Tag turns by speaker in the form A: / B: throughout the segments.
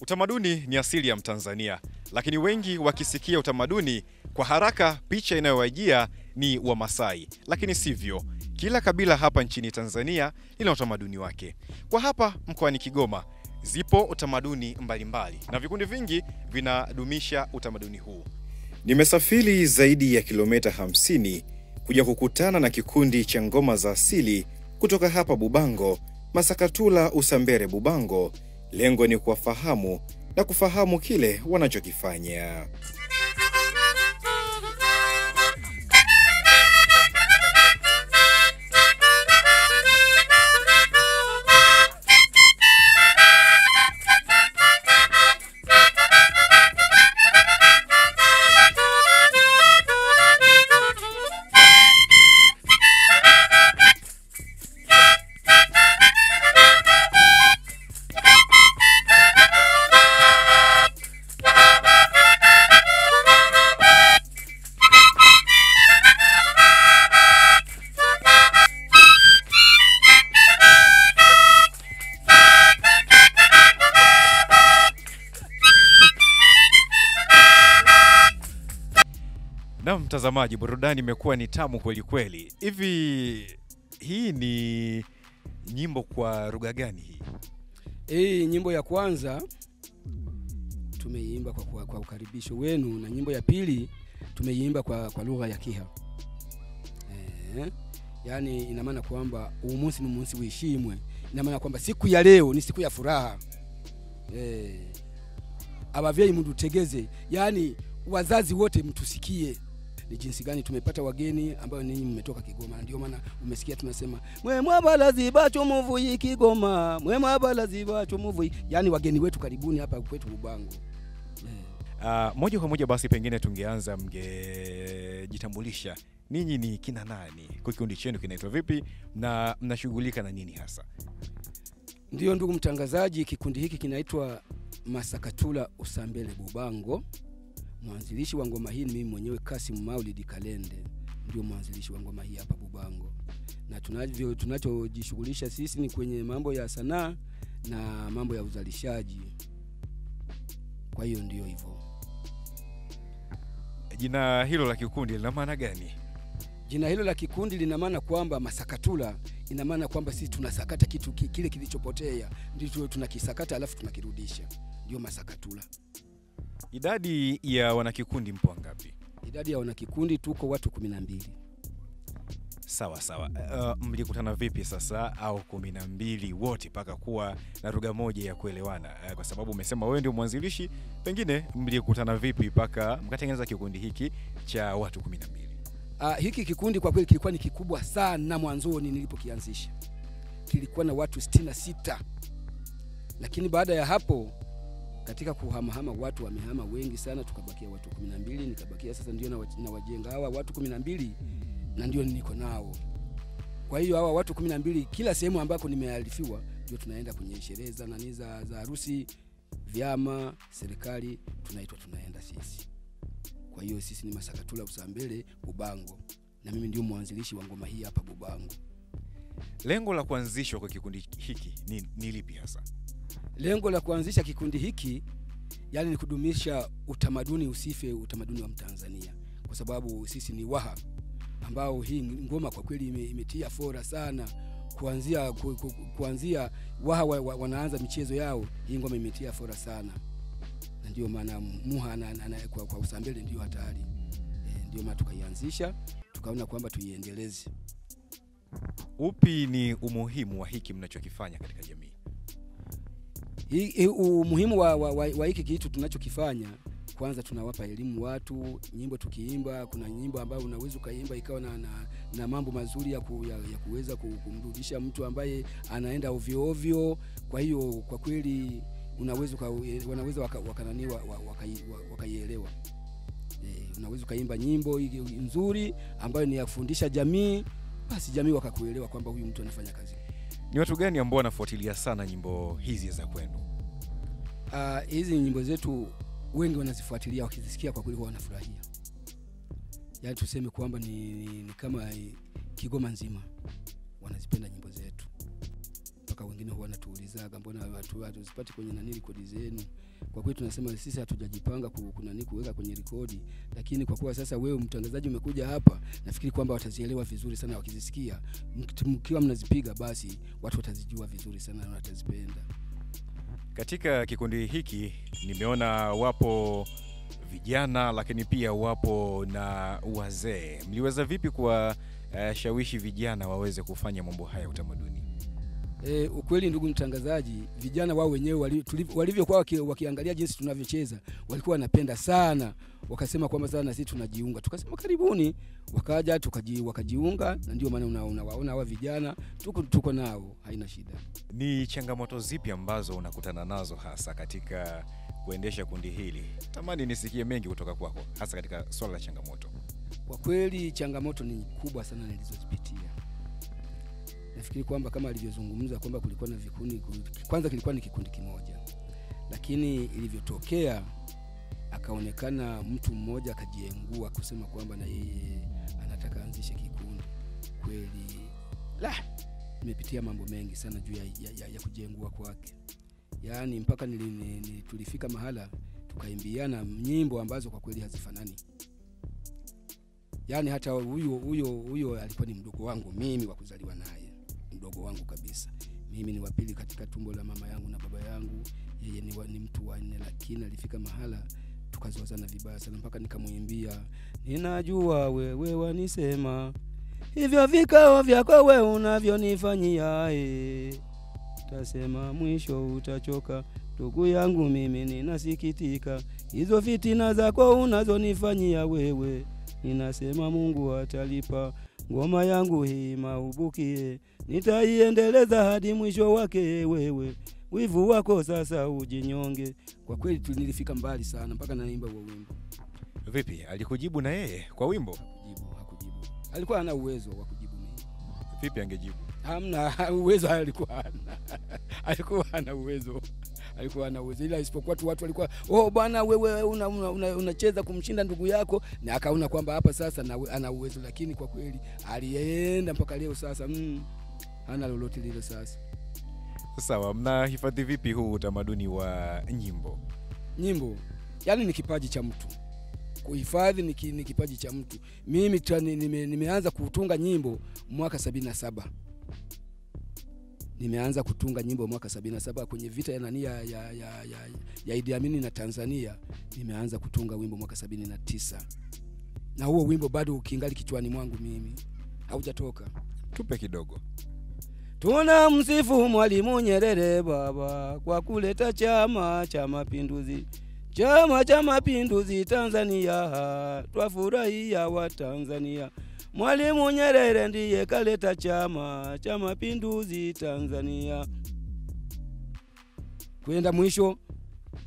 A: Utamaduni ni asili ya Mtanzania, lakini wengi wakisikia utamaduni kwa haraka picha inayowajia ni Wamasai, lakini sivyo. Kila kabila hapa nchini Tanzania lina utamaduni wake. Kwa hapa mkoani Kigoma zipo utamaduni mbalimbali na vikundi vingi vinadumisha utamaduni huu. Nimesafiri zaidi ya kilomita 50 kuja kukutana na kikundi cha ngoma za asili kutoka hapa Bubango, Masakatula Usambere Bubango. Lengo ni kuwafahamu na kufahamu kile wanachokifanya. Na mtazamaji, burudani imekuwa ni tamu kweli kweli. Hivi hii ni nyimbo kwa lugha gani hii?
B: Nyimbo ya kwanza tumeiimba kwa ukaribisho wenu, na nyimbo ya pili tumeiimba kwa lugha ya Kiha. Yani ina maana kwamba umunsi ni umunsi wishimwe. Ina maana kwamba siku ya leo ni siku ya furaha. Abavyeyi mundutegeze, yani wazazi wote mtusikie ni jinsi gani tumepata wageni ambao ninyi mmetoka Kigoma. Ndio maana umesikia tunasema mwemwa balazi bacho muvuyi Kigoma, mwemwa balazi bacho muvuyi, yani wageni wetu karibuni hapa kwetu Bubango.
A: Moja kwa moja basi pengine tungeanza, mngejitambulisha ninyi ni kina nani, kikundi chenu kinaitwa vipi na mnashughulika na nini hasa?
B: Ndio ndugu mtangazaji, kikundi hiki kinaitwa Masakatula Usambere Bubango. Mwanzilishi wa ngoma hii ni mimi mwenyewe Kasim Maulid Kalende, ndio mwanzilishi wa ngoma hii hapa Bubango. Na tunachojishughulisha sisi ni kwenye mambo ya sanaa na mambo ya uzalishaji. Kwa hiyo ndio hivyo.
A: Jina hilo la kikundi lina maana gani?
B: Jina hilo la kikundi lina maana kwamba Masakatula ina maana kwamba sisi tunasakata kitu kile kilichopotea, ndio tunakisakata alafu tunakirudisha. Ndio Masakatula.
A: Idadi ya wanakikundi mpo ngapi?
B: Idadi ya wanakikundi tuko watu 12.
A: Sawa sawa. Mlikutana vipi sasa au 12 wote paka kuwa na lugha moja ya kuelewana? Kwa sababu umesema wewe ndio mwanzilishi, pengine mlikutana vipi paka mkatengeneza kikundi hiki cha watu 12?
B: Hiki kikundi kwa kweli kilikuwa ni kikubwa sana mwanzoni nilipokianzisha. Kilikuwa na watu 66. Lakini baada ya hapo katika kuhamahama watu wamehama wengi sana, tukabakia watu 12. Nikabakia sasa ndio na wajenga hawa watu 12 na ndio niko nao. Kwa hiyo hawa watu 12 kila sehemu ambako nimearifiwa ndio tunaenda kwenye sherehe za harusi, vyama, serikali, tunaenda sisi. Kwa hiyo sisi ni Masakatula Usambere Bubango, na mimi ndio mwanzilishi wa ngoma hii hapa Bubango.
A: Lengo la kuanzishwa kwa kikundi hiki ni lipi hasa?
B: Lengo la kuanzisha kikundi hiki yani ni kudumisha utamaduni usife, utamaduni wa Mtanzania, kwa sababu sisi ni Waha ambao hii ngoma kwa kweli imetia fora sana. Kuanzia Waha wanaanza michezo yao, hii ngoma imetia fora sana. Na ndio maana muha kwa Usambere ndio hatari. Ndio maana tukaianzisha, tukaona kwamba tuiendeleze.
A: Upi ni umuhimu wa hiki mnachokifanya katika jamii?
B: Umuhimu wa hiki kitu tunachokifanya, kwanza tunawapa elimu watu. Nyimbo tukiimba, kuna nyimbo ambayo unaweza kaimba ikawa na mambo mazuri ya kuweza kumrudisha mtu ambaye anaenda ovyo ovyo. Kwa hiyo kwa kweli wanaweza wakaielewa. Unaweza kaimba nyimbo nzuri ambayo ni ya kufundisha jamii, basi jamii wakakuelewa kwamba huyu mtu anafanya kazi.
A: Ni watu gani ambao wanafuatilia sana nyimbo hizi za kwenu?
B: Hizi nyimbo zetu wengi wanazifuatilia, wakizisikia kwa kweli wanafurahia. Yaani tuseme kwamba ni kama Kigoma nzima wanazipenda nyimbo zetu. mpaka wengine huwa wanatuulizaga mbona watu wasipati kwenye rekodi zenu. Kwa kweli tunasema sisi hatujajipanga kuweka kwenye rekodi, lakini kwa kuwa sasa wewe mtangazaji umekuja hapa, nafikiri kwamba watazielewa vizuri sana wakizisikia. Mkiwa mnazipiga basi watu watazijua vizuri sana na watazipenda.
A: Katika kikundi hiki nimeona wapo vijana lakini pia wapo na wazee. Mliweza vipi kwa shawishi vijana waweze kufanya mambo haya utamaduni?
B: Ukweli ndugu mtangazaji, vijana wao wenyewe walivyokuwa wakiangalia jinsi tunavyocheza, walikuwa wanapenda sana. Wakasema kwamba sasa na sisi tunajiunga. Tukasema karibuni. Wakaja wakajiunga, na ndio maana unawaona hawa vijana tuko nao, haina shida.
A: Ni changamoto zipi ambazo unakutana nazo hasa katika kuendesha kundi hili? Tamani nisikie mengi kutoka kwako hasa katika swala la changamoto.
B: Kwa kweli changamoto ni kubwa sana nilizozipitia. Nafikiri kwamba kama alivyozungumza kwamba kulikuwa na vikundi, kwanza kilikuwa ni kikundi kimoja. Lakini ilivyotokea akaonekana mtu mmoja akajiengua kusema kwamba na yeye anataka anzishe kikundi. Kweli nimepitia mambo mengi sana juu ya kujiengua kwake. Yaani mpaka tulifika mahala tukaimbiana nyimbo ambazo kwa kweli hazifanani. Yaani hata huyo alikuwa ni mdogo wangu mimi wa kuzaliwa naye. Mdogo wangu kabisa. Mimi ni wa pili katika tumbo la mama yangu na baba yangu. Yeye ni mtu wa 4, lakini alifika mahala tukazozana vibaya sana mpaka nikamuimbia, ninajua wewe wanisema hivyo vikao vyako wewe unavyonifanyia, tasema mwisho utachoka. Ndugu yangu mimi ninasikitika, hizo fitina zako unazonifanyia wewe, ninasema Mungu atalipa. Ngoma yangu hii maubukie, nitaiendeleza hadi mwisho wake wewe, wivu wako sasa ujinyonge. Kwa kweli nilifika mbali sana mpaka naimba huo wimbo.
A: Vipi, alikujibu na yeye kwa wimbo?
B: Hakujibu. Alikuwa hana uwezo wa kujibu mimi.
A: Vipi angejibu?
B: Hamna uwezo, alikuwa hana. Alikuwa hana uwezo. Alikuwa hana uwezo, ila isipokuwa tu watu walikuwa, bwana wewe unacheza kumshinda ndugu yako, na akaona kwamba hapa sasa na ana uwezo, lakini kwa kweli alienda mpaka leo sasa hana lolote lile sasa.
A: Sawa, mnahifadhi vipi huu utamaduni wa nyimbo?
B: Nyimbo yani ni kipaji cha mtu. Kuhifadhi ni kipaji cha mtu. Mimi nimeanza kutunga nyimbo mwaka 77. Nimeanza kutunga nyimbo mwaka 77 kwenye vita ya ya Idi Amin na Tanzania. Nimeanza kutunga wimbo mwaka 79. Na huo wimbo bado ukiingali kichwani mwangu mimi. Haujatoka.
A: Tupe kidogo.
B: Tuna msifu Mwalimu Nyerere baba kwa kuleta Chama cha Mapinduzi. Chama cha Mapinduzi Tanzania, twafurahia wa Tanzania. Mwalimu Nyerere ndiye kaleta Chama cha Mapinduzi Tanzania. Kwenda mwisho.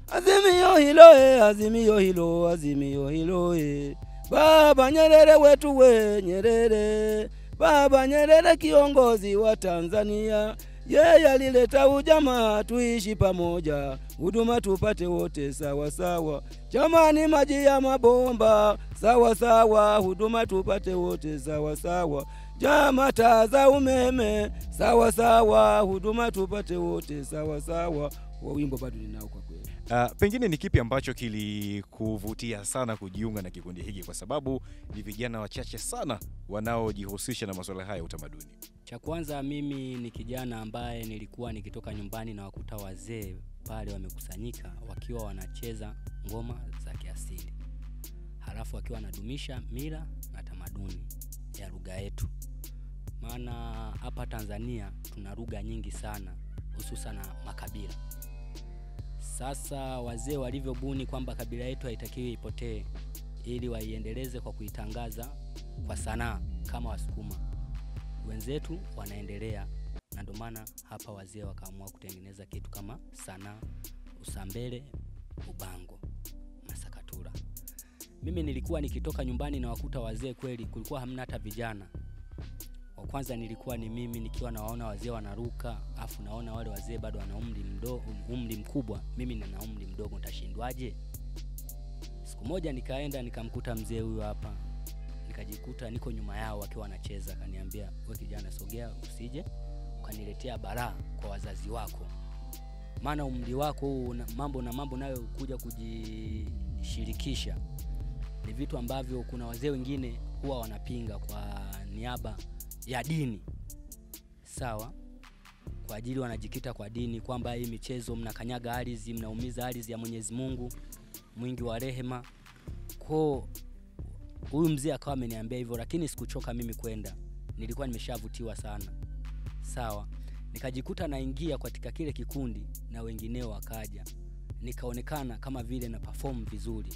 B: Azimio hilo, azimio hilo, azimio hilo. Baba Nyerere wetu Nyerere. Baba Nyerere kiongozi wa Tanzania. Yeye alileta ujamaa tuishi pamoja, huduma tupate wote sawa sawa. Jamani maji ya mabomba sawa sawa, huduma tupate wote sawa sawa. Jama taa za umeme sawa sawa, huduma tupate wote sawa sawa. Wa wimbo bado ninao kwa kweli.
A: Pengine ni kipi ambacho kilikuvutia sana kujiunga na kikundi hiki, kwa sababu ni vijana wachache sana wanaojihusisha na masuala haya ya utamaduni?
C: Cha kwanza, mimi ni kijana ambaye nilikuwa nikitoka nyumbani na wakuta wazee pale wamekusanyika wakiwa wanacheza ngoma za kiasili. Halafu wakiwa wanadumisha mila na tamaduni ya lugha yetu. Maana hapa Tanzania tuna lugha nyingi sana, hususan makabila. Sasa wazee walivyobuni kwamba kabila yetu haitakiwi ipotee, ili waiendeleze kwa kuitangaza kwa sanaa kama Wasukuma wenzetu wanaendelea, na ndio maana hapa wazee wakaamua kutengeneza kitu kama sanaa, usambele, ubango na sakatura. Mimi nilikuwa nikitoka nyumbani na wakuta wazee kweli kulikuwa hamna hata vijana. Wa kwanza nilikuwa ni mimi nikiwa nawaona wazee wanaruka, afu naona wale wazee bado wana umri mkubwa, mimi nina umri mdogo, nitashindwaje? Siku moja nikaenda nikamkuta mzee huyu hapa. Nikajikuta niko nyuma yao wakiwa wanacheza, akaniambia, "Wewe kijana sogea usije ukaniletea balaa kwa wazazi wako. Maana umri wako huu mambo nayo kuja kujishirikisha ni vitu ambavyo kuna wazee wengine huwa wanapinga kwa niaba ya dini. Sawa? Kwa ajili wanajikita kwa dini kwamba hii michezo mnakanyaga ardhi, mnaumiza ardhi ya Mwenyezi Mungu mwingi wa rehema. Kwa huyu mzee akawa ameniambia hivyo, lakini sikuchoka mimi kwenda. Nilikuwa nimeshavutiwa sana. Sawa? Nikajikuta naingia katika kile kikundi na wengineo wakaja. Nikaonekana kama vile na perform vizuri.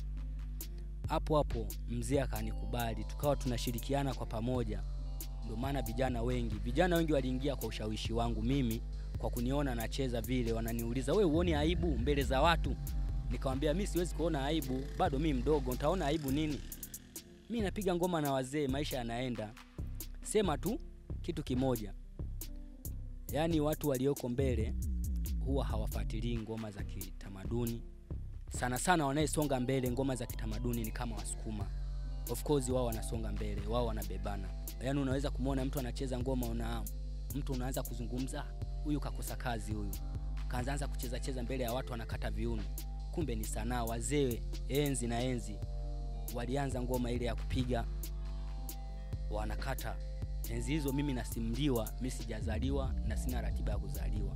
C: Hapo mzee akanikubali, tukawa tunashirikiana kwa pamoja. Ndio maana vijana wengi waliingia kwa ushawishi wangu mimi, kwa kuniona nacheza vile. Wananiuliza, wewe uone aibu mbele za watu? Nikamwambia mimi siwezi kuona aibu, bado mimi mdogo, nitaona aibu nini? Mimi napiga ngoma na wazee, maisha yanaenda. Sema tu kitu kimoja, yani watu walioko mbele huwa hawafuatilii ngoma za kitamaduni. Sana wanayesonga mbele ngoma za kitamaduni ni kama Wasukuma. Of course wao wanasonga mbele, wao wanabebana. Yani unaweza kumuona mtu anacheza ngoma, mtu unaanza kuzungumza, huyu kakosa kazi huyu. Kaanza kucheza mbele ya watu, anakata viuno. Kumbe ni sanaa. Wazee enzi walianza ngoma ile ya kupiga, wanakata. Enzi hizo mimi nasimliwa, mimi sijazaliwa na sina ratiba ya kuzaliwa.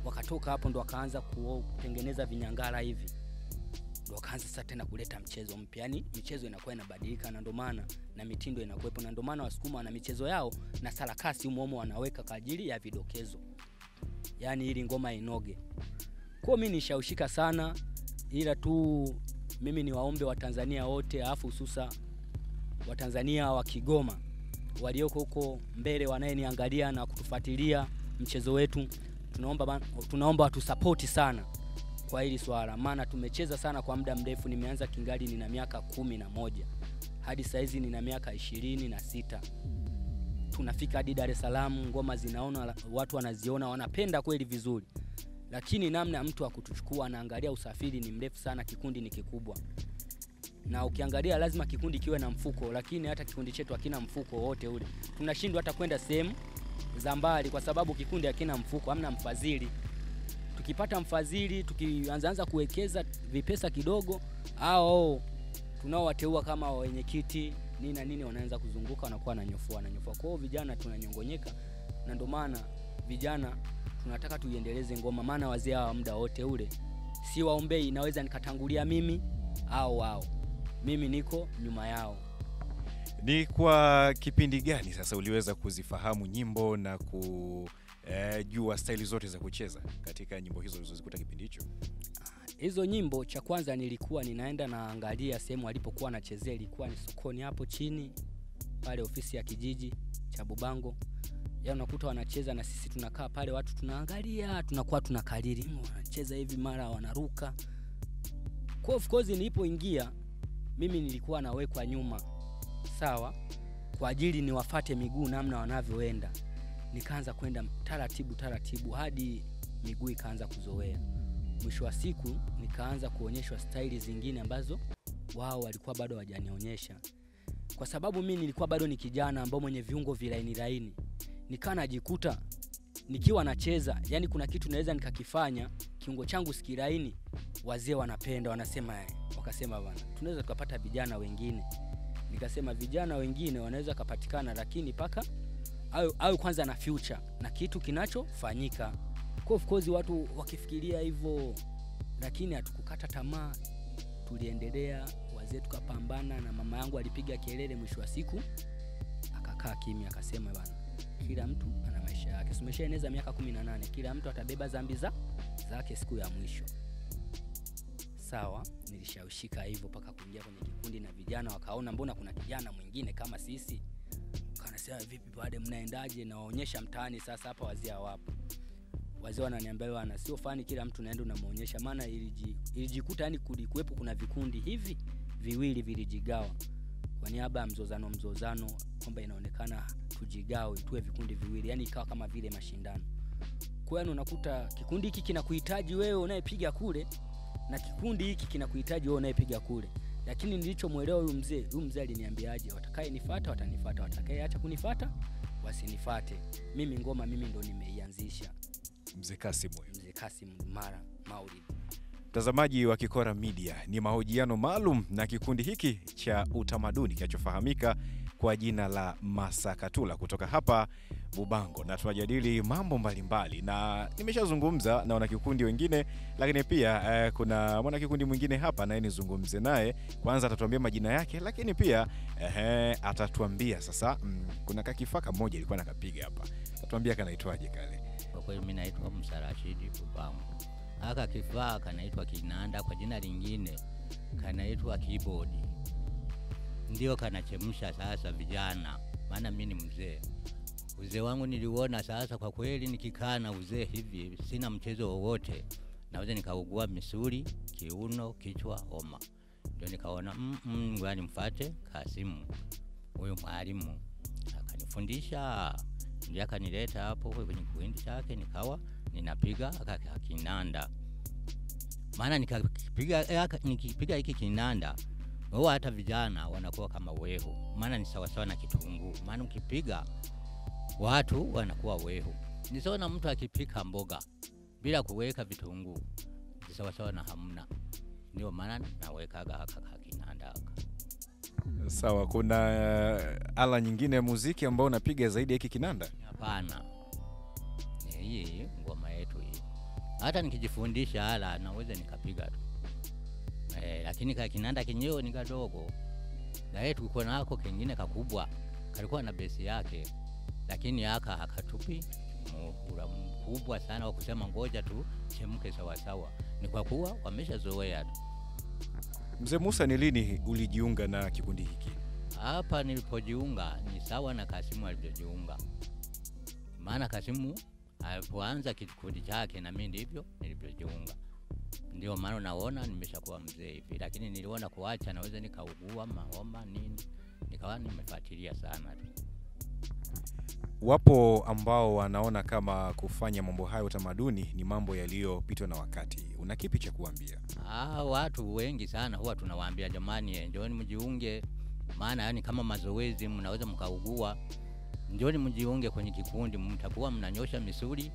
C: Wakatoka hapo ndo wakaanza kutengeneza vinyangara hivi. Ndo wakaanza sasa tena kuleta mchezo mpya. Yani michezo inakuwa inabadilika, na ndo maana na mitindo inakuwepo, na ndo maana Wasukuma na michezo yao na sarakasi umomo wanaweka kwa ajili ya vidokezo. Yani ili ngoma inoge. Kwa mimi nishaushika sana, ila tu mimi ni waombe wa Tanzania wote, afu hususa wa Tanzania wa Kigoma walioko huko mbele wanayeniangalia na kutufuatilia mchezo wetu, tunaomba watu support sana kwa hili swala, maana tumecheza sana kwa muda mrefu. Nimeanza kingali nina miaka 11 hadi saizi nina miaka 26. Tunafika hadi Dar es Salaam, ngoma zinaona, watu wanaziona, wanapenda kweli vizuri. Lakini namna mtu akutuchukua, anaangalia usafiri ni mrefu sana, kikundi ni kikubwa. Na ukiangalia lazima kikundi kiwe na mfuko, lakini hata kikundi chetu hakina mfuko wote ule. Tunashindwa hata kwenda sehemu za mbali kwa sababu kikundi hakina mfuko, hamna mfadhili. Tukipata mfadhili, tukianza kuwekeza vipesa kidogo, tunaowateua kama wenyekiti nini wanaanza kuzunguka, wanakuwa wananyofua. Kwa hiyo vijana tunanyongonyeka, na ndio maana vijana tunataka tuiendeleze ngoma, maana wazee wa muda wote ule si waombei, inaweza nikatangulia mimi au wao. Mimi niko nyuma yao.
A: Ni kwa kipindi gani sasa uliweza kuzifahamu nyimbo na kujua staili zote za kucheza katika nyimbo hizo ulizozikuta kipindi hicho?
C: Hizo nyimbo, cha kwanza nilikuwa ninaenda naangalia sehemu alipokuwa anachezea, ilikuwa ni sokoni hapo chini pale ofisi ya kijiji cha Bubango. Unakuta wanacheza na sisi tunakaa pale, watu tunaangalia, tunakuwa tunakariri, wanacheza hivi mara wanaruka. Kwa of course nilipoingia mimi nilikuwa nawekwa nyuma. Sawa? Kwa ajili niwafate miguu namna wanavyoenda. Nikaanza kwenda taratibu hadi miguu ikaanza kuzoea. Mwisho wa siku nikaanza kuonyeshwa staili zingine ambazo wao walikuwa bado hawajanionyesha. Kwa sababu mimi nilikuwa bado ni kijana ambao mwenye viungo vilaini. Nikaa najikuta nikiwa nacheza, yani kuna kitu naweza nikakifanya kiungo changu sikilaini, wazee wanapenda, wakasema bwana, tunaweza tukapata vijana wengine. Nikasema vijana wengine wanaweza kupatikana, lakini paka au kwanza na future na kitu kinachofanyika. Kwa of course watu wakifikiria hivyo, lakini hatukukata tamaa, tuliendelea. Wazee tukapambana, na mama yangu alipiga kelele. Mwisho wa siku akakaa kimya, akasema bwana, kila mtu ana maisha yake. Tumeshaeneza miaka 18, kila mtu atabeba dhambi zake siku ya mwisho. Sawa, nilishawishika hivyo paka kuingia kwenye kikundi, na vijana wakaona mbona kuna kijana mwingine kama sisi. Kanasema vipi baada mnaendaje? Na waonyesha mtaani. Sasa hapa wazee wapo. Wazee wananiambia bwana, sio fani kila mtu naenda unamuonyesha, maana ilijikuta yani kulikuwepo kuna vikundi hivi viwili vilijigawa kwa niaba ya mzozano kwamba inaonekana tujigawe tuwe vikundi viwili, yani ikawa kama vile mashindano. Kwa hiyo unakuta kikundi hiki kinakuhitaji wewe unayepiga kule, na kikundi hiki kinakuhitaji wewe unayepiga kule. Lakini nilichomuelewa huyu mzee aliniambiaje, watakaye nifuata watanifuata, watakaye acha kunifuata wasinifate mimi. Ngoma mimi ndo nimeianzisha.
A: Mzee Kasim huyo.
C: Mzee Kasim Mara Maulid.
A: Mtazamaji wa Kikora Media, ni mahojiano maalum na kikundi hiki cha utamaduni kinachofahamika kwa jina la Masakatula kutoka hapa Bubango, na tunajadili mambo mbalimbali, na nimeshazungumza na wanakikundi wengine, lakini pia kuna mwanakikundi mwingine hapa naye nizungumze naye. Kwanza atatuambia majina yake, lakini pia atatuambia sasa kuna kakifaka mmoja alikuwa nakapiga hapa. Atatuambia kanaitwaje kale.
D: Kwa kweli mimi naitwa Musa Rashidi Bubango. Haka kifaa kanaitwa kinanda, kwa jina lingine kanaitwa keyboard. Ndio kanachemsha sasa vijana, maana mimi ni mzee. Uzee wangu niliuona sasa, kwa kweli nikikaa na uzee hivi sina mchezo wowote, naweza nikaugua misuli, kiuno, kichwa, homa. Ndio nikaona ngoja mfuate Kasimu, huyo mwalimu akanifundisha, ndio akanileta hapo kwenye kikundi chake, nikawa ninapiga kinanda. Maana nikipiga hiki kinanda, wao hata vijana wanakuwa kama wehu, maana ni sawa sawa na kitunguu. Maana ukipiga watu wanakuwa wehu. Ni sawa na mtu akipika mboga bila kuweka vitunguu, ni sawa sawa na hamna. Ndio maana nawekaga haka kinanda haka.
A: Sawa, kuna ala nyingine ya muziki ambao unapiga zaidi ya hiki kinanda?
D: Hapana. Hii ngoma yetu hii. Hata nikijifundisha ala naweza nikapiga tu. Lakini kinanda kinyewe ni kadogo. Na yetu kuko nako kingine kakubwa. Kalikuwa na besi yake. Lakini haka hakatupi muhula mkubwa sana wa kusema ngoja tu chemke sawa sawa. Ni kwa kuwa wameshazoea tu.
A: Mzee Musa, ni lini ulijiunga na kikundi hiki?
D: Hapa nilipojiunga ni sawa na Kasimu alivyojiunga. Maana Kasimu alipoanza kikundi chake na mimi ndivyo nilivyojiunga. Ndio maana naona nimeshakuwa mzee hivi, lakini niliona kuacha naweza nikaugua mahoma nini, nikawa nimefuatilia sana tu.
A: Wapo ambao wanaona kama kufanya mambo hayo utamaduni ni mambo yaliyopitwa na wakati. Una kipi cha kuambia?
D: Watu wengi sana huwa tunawaambia jamani, njooni mjiunge, maana yani kama mazoezi mnaweza mkaugua. Njooni mjiunge kwenye kikundi, mtakuwa mnanyosha misuli,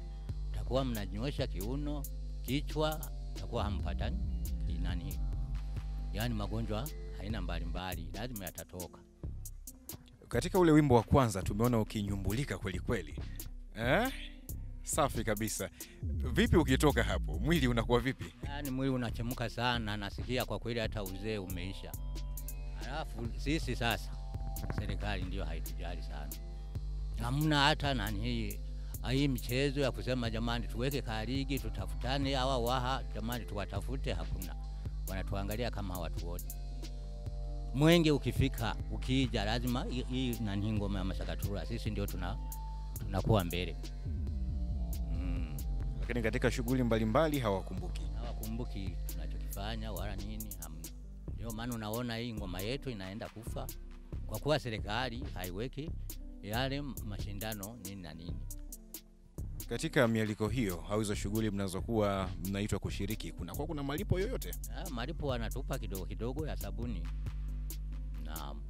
D: mtakuwa mnanyosha kiuno, kichwa, mtakuwa hampatani nani. Yaani magonjwa haina mbalimbali, lazima yatatoka.
A: Katika ule wimbo wa kwanza tumeona ukinyumbulika kweli kweli. Safi kabisa. Vipi ukitoka hapo? Mwili unakuwa vipi?
D: Yaani mwili unachemka sana, nasikia kwa kweli hata uzee umeisha. Alafu sisi sasa serikali ndio haitujali sana. Hamna hata nani hii michezo ya kusema jamani tuweke kaligi tutafutane hawa waha jamani tuwatafute, hakuna. Wanatuangalia kama watu wote. Mwenge ukifika ukija lazima hii nani ngoma ya Masakatula sisi ndio tunakuwa mbele.
A: Lakini katika shughuli mbalimbali hawakumbuki
D: tunachokifanya wala nini, hamna. Ndio maana unaona hii ngoma yetu inaenda kufa kwa kuwa serikali haiweki yale mashindano nini na nini.
A: Katika mialiko hiyo au hizo shughuli mnazokuwa mnaitwa kushiriki, kuna malipo yoyote?
D: Malipo wanatupa kidogo kidogo ya sabuni. Naam.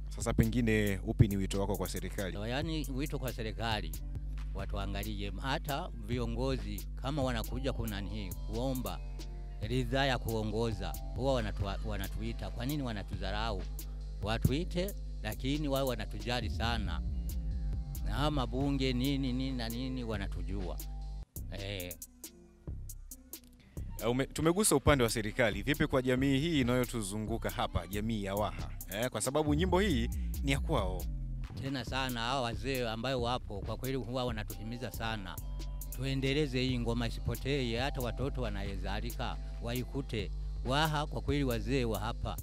A: Sasa pengine upi ni wito wako kwa serikali?
D: Yaani wito kwa serikali watu angalie, hata viongozi kama wanakuja kuna nini kuomba ridhaa ya kuongoza, huwa wanatuita. Kwa nini wanatudharau? Watuite, lakini wao wanatujali sana. Na mabunge nini na nini wanatujua.
A: Tumegusa upande wa serikali. Vipi kwa jamii hii inayotuzunguka hapa, jamii ya Waha? Kwa sababu nyimbo hii ni ya kwao.
D: Tena sana hao wazee ambao wapo kwa kweli huwa wanatuhimiza sana. Tuendeleze hii ngoma isipotee, hata watoto wanayezalika waikute. Waha kwa kweli wazee wa hapa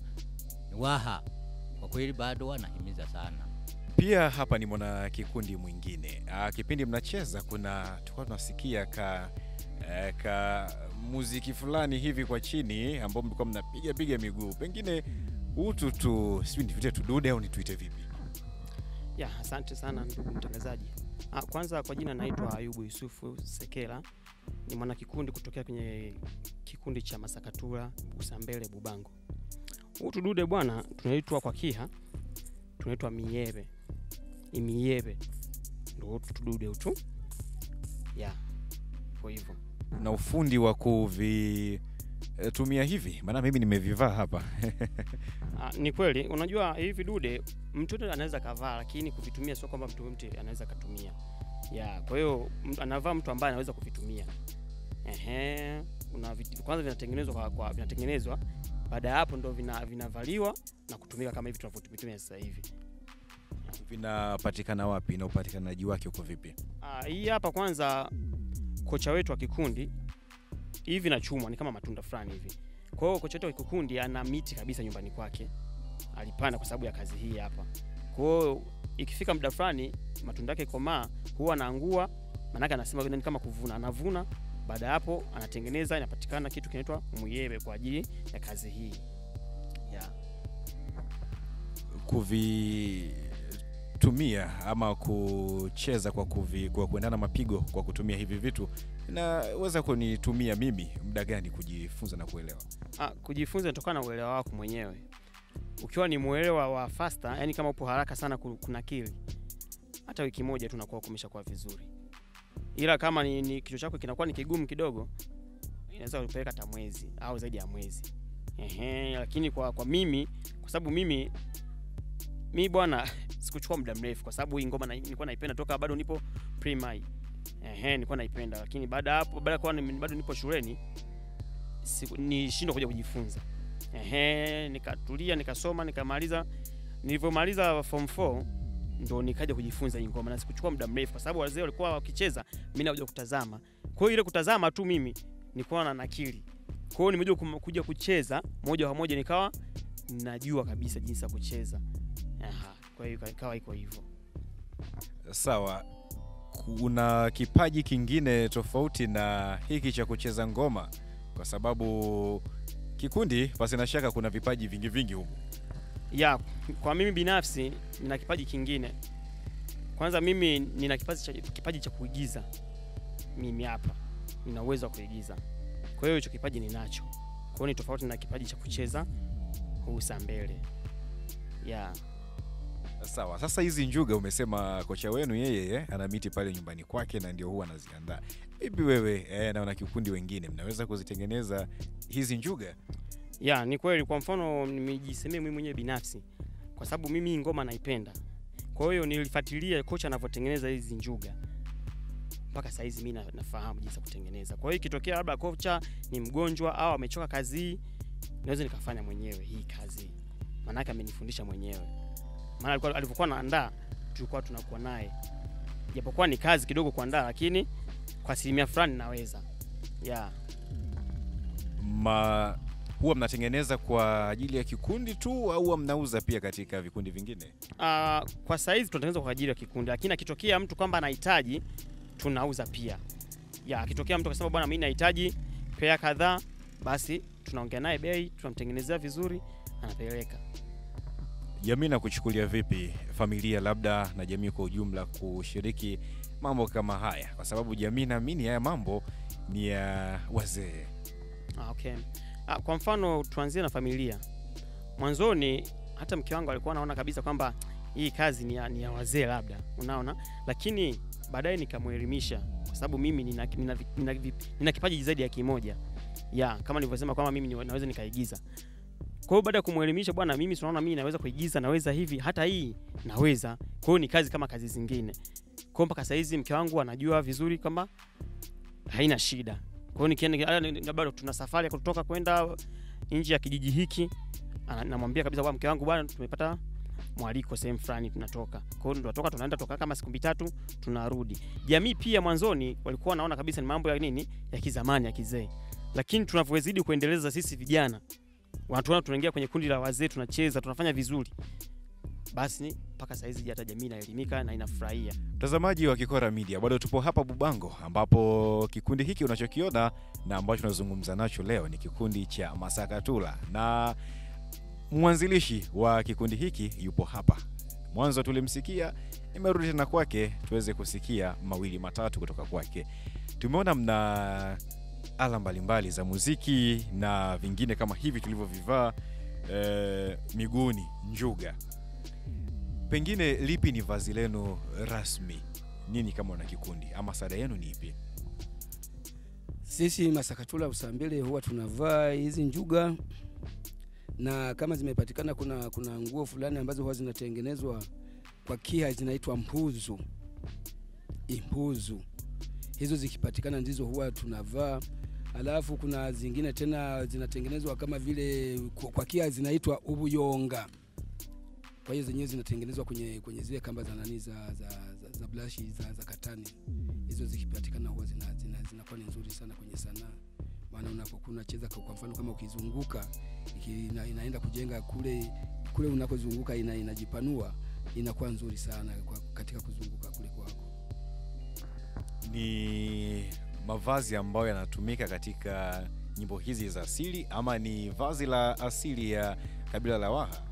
D: Waha kwa kweli bado wanahimiza sana.
A: Pia hapa ni mwana kikundi mwingine. Kipindi mnacheza tulikuwa tunasikia ka muziki fulani hivi kwa chini ambao mlikuwa mnapiga miguu. Pengine sijui nituite tudude au nituite vipi?
E: Asante sana ndugu mtangazaji. Kwanza kwa jina naitwa Ayubu Yusufu Sekela. Ni mwana kikundi kutokea kwenye kikundi cha Masakatula Usambele Bubango. Tudude bwana tunaitwa kwa Kiha tunaitwa Miebe. ni miebe, ndio tudude tu. Kwa hivyo
A: na ufundi wa kuvitumia hivi, maana mimi nimevivaa hapa.
E: Ni kweli, unajua hivi vidude mtu anaweza kavaa, lakini kuvitumia sio kwamba mtu anaweza kutumia. Kwa hiyo anavaa mtu ambaye anaweza kuvitumia. Kwanza vinatengenezwa, baada ya hapo ndo vinavaliwa na kutumika kama hivi tunavyotumia sasa hivi.
A: Vinapatikana wapi na upatikanaji wake uko vipi?
E: Hii hapa kwanza kocha wetu wa kikundi hivi na chuma ni kama matunda fulani hivi. Kwa hiyo kocha wetu wa kikundi ana miti kabisa nyumbani kwake. Alipanda kwa sababu ya kazi hii hapa. Kwa hiyo ikifika muda fulani matunda yake komaa huwa anaangua, maana yake anasema ni kama kuvuna, anavuna, baada hapo anatengeneza, inapatikana kitu kinaitwa muyebe kwa ajili ya kazi hii.
A: Kuvitumia ama kucheza kwa kuendana mapigo kwa kutumia hivi vitu, naweza kunitumia mimi muda gani kujifunza na kuelewa?
E: Kujifunza inatokana na uelewa wako mwenyewe. Ukiwa ni muelewa wa faster, yani kama upo haraka sana kunakili, hata wiki moja tu unakuwa umeshakuwa vizuri. Ila kama ni kichwa chako kinakuwa ni kigumu kidogo, inaweza kupeleka hata mwezi au zaidi ya mwezi. Lakini kwa mimi, kwa sababu mimi bwana sikuchukua muda mrefu, kwa sababu hii ngoma nilikuwa naipenda toka bado nipo primary. Nilikuwa naipenda, lakini baada kwa bado nipo shuleni nishindwa kuja kujifunza. Nikatulia, nikasoma, nikamaliza. Nilipomaliza form 4 ndo nikaja kujifunza hii ngoma, na sikuchukua muda mrefu kwa sababu wazee walikuwa wakicheza, mimi nakuja kutazama. Kwa hiyo ile kutazama tu mimi nilikuwa na nakili. Kwa hiyo nimekuja kuja kucheza moja kwa moja, nikawa najua kabisa jinsi ya kucheza. Kwa hiyo ikawa iko hivyo.
A: Sawa. Kuna kipaji kingine tofauti na hiki cha kucheza ngoma? Kwa sababu kikundi pasi na shaka kuna vipaji vingi huko.
E: Kwa mimi binafsi nina kipaji kingine. Kwanza mimi nina kipaji cha kuigiza. Mimi hapa nina uwezo wa kuigiza. Kwa hiyo hicho kipaji ninacho. Kwa hiyo ni tofauti na kipaji cha kucheza husa mbele.
A: Sawa. Sasa hizi njuga umesema kocha wenu yeye ana miti pale nyumbani kwake na ndio huwa anaziandaa. Vipi wewe na wana kikundi wengine mnaweza kuzitengeneza hizi njuga?
E: Ni kweli. Kwa mfano nimejisemea mimi mwenyewe binafsi, kwa sababu mimi ngoma naipenda. Kwa hiyo nilifuatilia kocha anavyotengeneza hizi njuga. Mpaka saa hizi mimi nafahamu jinsi ya kutengeneza. Kwa hiyo ikitokea labda kocha ni mgonjwa au amechoka kazi, naweza nikafanya mwenyewe hii kazi. Maana yake amenifundisha mwenyewe. Maana alivyokuwa anaandaa tulikuwa tunakuwa naye. Japokuwa ni kazi kidogo kuandaa, lakini kwa asilimia fulani naweza.
A: Huwa mnatengeneza kwa ajili ya kikundi tu au mnauza pia katika vikundi vingine?
E: Kwa saizi tunatengeneza kwa ajili ya kikundi, lakini akitokea mtu kwamba anahitaji tunauza pia. Akitokea mtu akasema bwana mimi nahitaji pea kadhaa, basi tunaongea naye bei, tunamtengenezea vizuri, anapeleka.
A: Jamii na kuchukulia vipi familia labda na jamii kwa ujumla kushiriki mambo kama haya? Kwa sababu jamii naamini haya mambo ni ya wazee.
E: Kwa mfano tuanzie na familia. Mwanzoni hata mke wangu alikuwa anaona kabisa kwamba hii kazi ni ya wazee labda, unaona, lakini baadaye nikamuelimisha kwa sababu mimi nina kipaji zaidi ya kimoja. Kama nilivyosema kwamba mimi naweza nikaigiza. Kwa hiyo baada ya kumuelimisha, bwana mimi tunaona mimi naweza kuigiza, naweza hivi, hata hii naweza. Kwa hiyo ni kazi kama kazi zingine. Kwa hiyo mpaka sasa hizi mke wangu anajua vizuri kwamba haina shida. Kwa hiyo nikienda bado tuna safari ya kutoka kwenda nje ya kijiji hiki, namwambia kabisa bwana mke wangu, bwana tumepata mwaliko sehemu fulani tunatoka. Kwa hiyo tunatoka tunaenda toka kama siku 3 tunarudi. Jamii pia mwanzoni walikuwa wanaona kabisa ni mambo ya nini, ya kizamani, ya kizee. Lakini tunavyozidi kuendeleza sisi vijana, watu tunaingia kwenye kundi la wazee, tunacheza, tunafanya vizuri, basi mpaka sasa hizi hata jamii inaelimika na inafurahia.
A: Mtazamaji wa Kikora Media, bado tupo hapa Bubango ambapo kikundi hiki unachokiona na ambacho tunazungumza nacho leo ni kikundi cha Masakatula, na mwanzilishi wa kikundi hiki yupo hapa. Mwanzo tulimsikia, nimerudi tena kwake tuweze kusikia mawili matatu kutoka kwake. Tumeona mna ala mbalimbali za muziki na vingine kama hivi tulivyovivaa miguuni, njuga. Pengine lipi ni vazi lenu rasmi nini kama wana kikundi, ama sada yenu ni ipi?
B: Sisi Masakatula Usambele huwa tunavaa hizi njuga, na kama zimepatikana kuna nguo fulani ambazo huwa zinatengenezwa kwa Kiha zinaitwa mpuzu. Impuzu. Hizo zikipatikana ndizo huwa tunavaa. Alafu kuna zingine tena zinatengenezwa kama vile kwa Kiha zinaitwa ubuyonga. Kwa hiyo zenyewe zinatengenezwa kwenye zile kamba za nani za blush za katani. Hizo zikipatikana huwa zinakuwa ni nzuri sana kwenye sanaa. Maana unapokuwa unacheza kwa mfano kama ukizunguka inaenda kujenga kule unakozunguka inajipanua, inakuwa nzuri sana katika kuzunguka kule kwako.
A: Ni mavazi ambayo yanatumika katika nyimbo hizi za asili, ama ni vazi la asili ya kabila la Waha?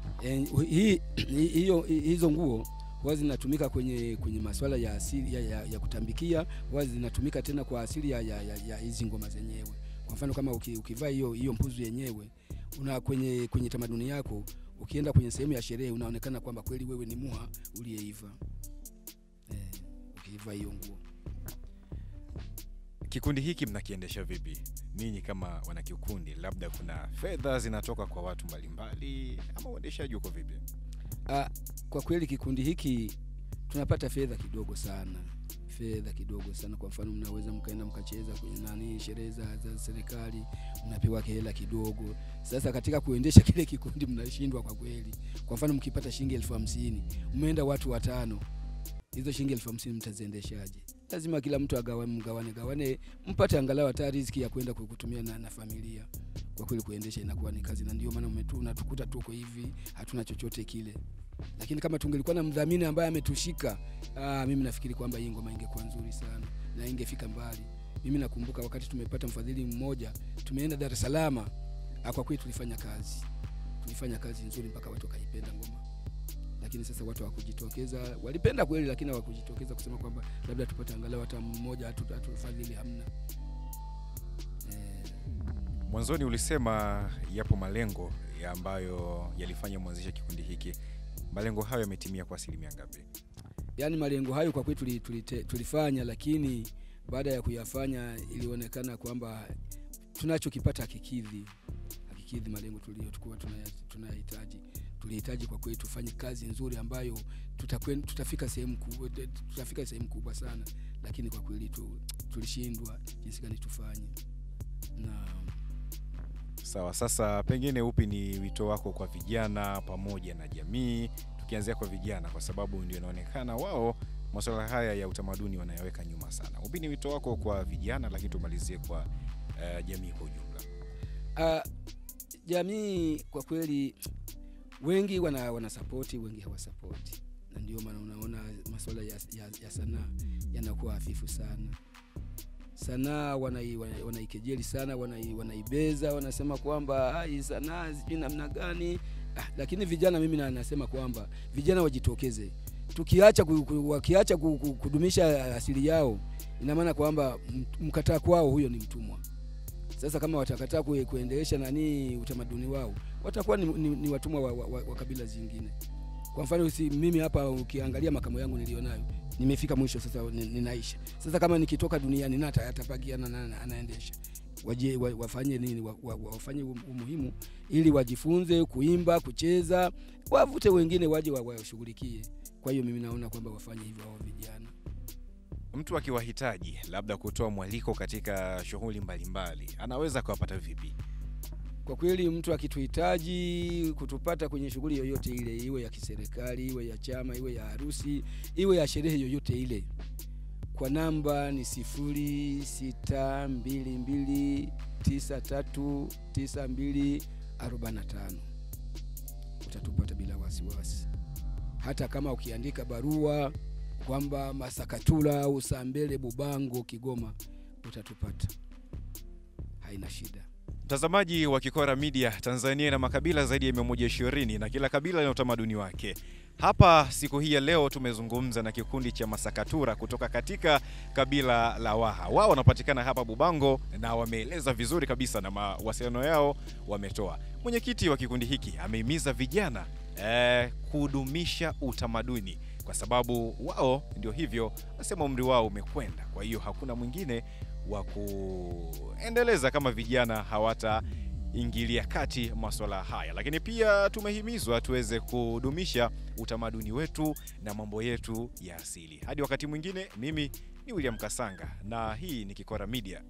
B: Hizo nguo huwa zinatumika kwenye masuala ya asili ya kutambikia, huwa zinatumika tena kwa asili ya hizi ngoma zenyewe. Kwa mfano kama ukivaa hiyo mpuzu yenyewe, una kwenye tamaduni yako, ukienda kwenye sehemu ya sherehe unaonekana kwamba kweli wewe ni Muha uliyeiva. Ukivaa hiyo nguo.
A: Kikundi hiki mnakiendesha vipi? Ninyi kama wana kikundi, labda kuna fedha zinatoka kwa watu mbalimbali, ama uendeshaji uko vipi?
B: Kwa kweli kikundi hiki tunapata fedha kidogo sana. Kwa mfano mnaweza mkaenda mkacheza kwenye sherehe za serikali, mnapewa hela kidogo. Sasa katika kuendesha kile kikundi mnashindwa kwa kweli. Kwa mfano mkipata shilingi 50,000, mmeenda watu 5, hizo shilingi 50,000 mtaziendeshaje? Lazima kila mtu agawane mpate angalau hata riziki ya kwenda kutumia na familia. Kwa kweli kuendesha inakuwa ni kazi, na ndio maana unatukuta tuko hivi, hatuna chochote kile. Lakini kama tungelikuwa na mdhamini ambaye ametushika, mimi nafikiri kwamba hii ngoma ingekuwa nzuri sana na ingefika mbali. Mimi nakumbuka wakati tumepata mfadhili mmoja, tumeenda Dar es Salaam, kwa kweli tulifanya kazi nzuri mpaka watu wakaipenda ngoma. Lakini sasa watu hawakujitokeza, walipenda kweli lakini hawakujitokeza kusema kwamba labda tupate angalau hata mmoja atufadhili, hamna.
A: Mwanzoni ulisema yapo malengo ambayo yalifanya mwanzisha kikundi hiki. Malengo hayo yametimia kwa asilimia ngapi?
B: Yaani malengo hayo kwa kweli tulifanya, lakini baada ya kuyafanya ilionekana kwamba tunachokipata hakikidhi malengo tuliyokuwa tunahitaji. Tulihitaji kwa kweli tufanye kazi nzuri ambayo tutafika sehemu kubwa sana, lakini kwa kweli tulishindwa jinsi gani tufanye. Na
A: sawa, sasa pengine upi ni wito wako kwa vijana pamoja na jamii? Tukianzia kwa vijana kwa sababu ndio inaonekana wao masuala haya ya utamaduni wanayaweka nyuma sana. Upi ni wito wako kwa vijana, lakini tumalizie kwa jamii kwa ujumla?
B: Jamii kwa kweli wengi wana support, wengi hawasupport. Na ndio maana unaona masuala ya sanaa yanakuwa hafifu sana. Sanaa wanaikejeli sana, wanaibeza, wanasema kwamba hii sanaa sijui namna gani. Lakini vijana, mimi nasema kwamba vijana wajitokeze. Wakiacha kudumisha asili yao, ina maana kwamba mkataa kwao huyo ni mtumwa. Sasa kama watakataa kuendelesha utamaduni wao, watakuwa ni watumwa wa kabila zingine. Kwa mfano mimi hapa ukiangalia makamo yangu nilionayo, nimefika mwisho sasa, ninaisha. Sasa kama nikitoka duniani nata atapakia anaendesha. Wafanye nini? Wafanye umuhimu ili wajifunze kuimba, kucheza, wavute wengine waje washughulikie. Kwa hiyo mimi naona kwamba wafanye hivyo hao vijana.
A: Mtu akiwahitaji labda kutoa mwaliko katika shughuli mbalimbali, anaweza kuwapata vipi?
B: Kwa kweli mtu akituhitaji kutupata kwenye shughuli yoyote ile, iwe ya kiserikali, iwe ya chama, iwe ya harusi, iwe ya sherehe yoyote ile, kwa namba ni 0622939245. Utatupata bila wasiwasi. Hata kama ukiandika barua kwamba Masakatula Usambele Bubango Kigoma, utatupata. Haina shida.
A: Mtazamaji wa Kikora Media, Tanzania na makabila zaidi ya 120 na kila kabila lina utamaduni wake. Hapa siku hii ya leo tumezungumza na kikundi cha Masakatura kutoka katika kabila la Waha. Wao wanapatikana hapa Bubango na wameeleza vizuri kabisa na mawasiliano yao wametoa. Mwenyekiti wa kikundi hiki amehimiza vijana kudumisha utamaduni, kwa sababu wao ndio hivyo, nasema umri wao umekwenda. Kwa hiyo hakuna mwingine wa kuendeleza kama vijana hawataingilia kati masuala haya. Lakini pia tumehimizwa tuweze kudumisha utamaduni wetu na mambo yetu ya asili. Hadi wakati mwingine, mimi ni William Kasanga na hii ni Kikora Media.